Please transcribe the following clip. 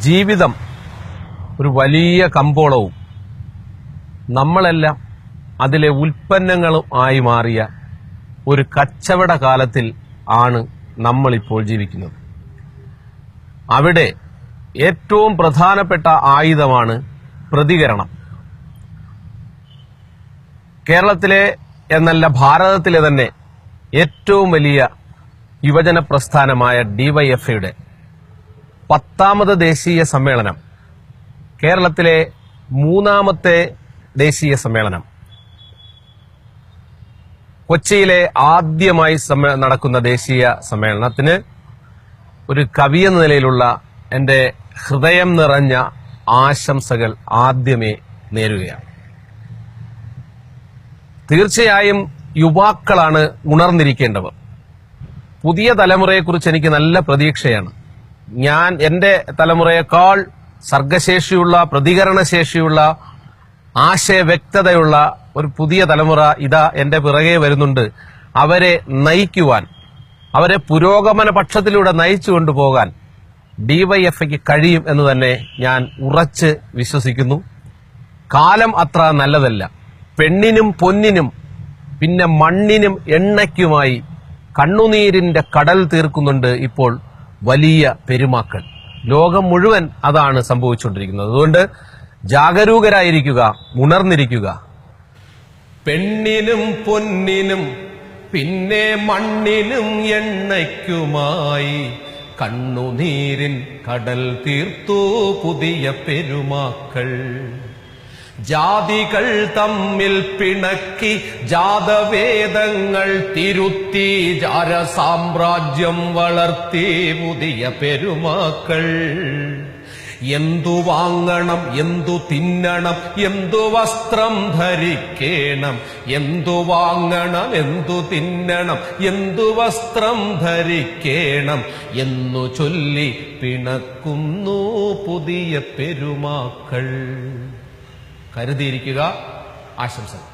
ജീവിതം ഒരു വലിയ കമ്പോളവും നമ്മളെല്ലാം അതിലെ ഉൽപ്പന്നങ്ങളും ആയി മാറിയ ഒരു കച്ചവട കാലത്തിൽ ആണ് നമ്മളിപ്പോൾ ജീവിക്കുന്നത്. അവിടെ ഏറ്റവും പ്രധാനപ്പെട്ട ആയുധമാണ് പ്രതികരണം. കേരളത്തിലെ എന്നല്ല ഭാരതത്തിലെ തന്നെ ഏറ്റവും വലിയ യുവജന പ്രസ്ഥാനമായ ഡിവൈഎഫ്ഐയുടെ 10ാമത് ദേശീയ സമ്മേളനം, കേരളത്തിലെ 3ാമത്തെ ദേശീയ സമ്മേളനം, കൊച്ചിയിലെ ആദ്യമായി നടക്കുന്ന ദേശീയ സമ്മേളനത്തിന് ഒരു കവി എന്ന നിലയിലുള്ള എന്റെ ഹൃദയം നിറഞ്ഞ ആശംസകൾ ആദ്യമേ നേരുകയാണ്. തീർച്ചയായും യുവാക്കളാണ് ഉണർന്നിരിക്കേണ്ടവർ. പുതിയ തലമുറയെക്കുറിച്ച് എനിക്ക് നല്ല പ്രതീക്ഷയാണ്. എന്റെ തലമുറയേക്കാൾ സർഗശേഷിയുള്ള, പ്രതികരണശേഷിയുള്ള, ആശയവ്യക്തതയുള്ള ഒരു പുതിയ തലമുറ ഇതാ എന്റെ പിറകെ വരുന്നുണ്ട്. അവരെ നയിക്കുവാൻ, അവരെ പുരോഗമന പക്ഷത്തിലൂടെ നയിച്ചു കൊണ്ടുപോകാൻ ഡിവൈഎഫ്ഐക്ക് കഴിയും എന്ന് തന്നെ ഞാൻ ഉറച്ച് വിശ്വസിക്കുന്നു. കാലം അത്ര നല്ലതല്ല. പെണ്ണിനും പൊന്നിനും പിന്നെ മണ്ണിനും എണ്ണയ്ക്കുമായി കണ്ണുനീരിന്റെ കടൽ തീർക്കുന്നുണ്ട് ഇപ്പോൾ വലിയ പെരുമാക്കൾ. ലോകം മുഴുവൻ അതാണ് സംഭവിച്ചുകൊണ്ടിരിക്കുന്നത്. അതുകൊണ്ട് ജാഗരൂകരായിരിക്കുക, ഉണർന്നിരിക്കുക. പെണ്ണിനും പൊന്നിനും പിന്നെ മണ്ണിനും എണ്ണയ്ക്കുമായി കണ്ണുനീരിൻ കടൽ തീർത്തു പുതിയ പെരുമാക്കൾ. ജാതികൾ തമ്മിൽ പിണക്കി ജാതവേദങ്ങൾ തിരുത്തി ജാരസാമ്രാജ്യം വളർത്തി പുതിയ പെരുമാക്കൾ. എന്തു വാങ്ങണം, എന്തു തിന്നണം, എന്തു വസ്ത്രം ധരിക്കണം, എന്തു വാങ്ങണം, എന്തു തിന്നണം, എന്തു വസ്ത്രം ധരിക്കണം എന്നു ചൊല്ലി പിണക്കുന്നു പുതിയ പെരുമാക്കൾ. കരുതിയിരിക്കുക. ആശംസകൾ.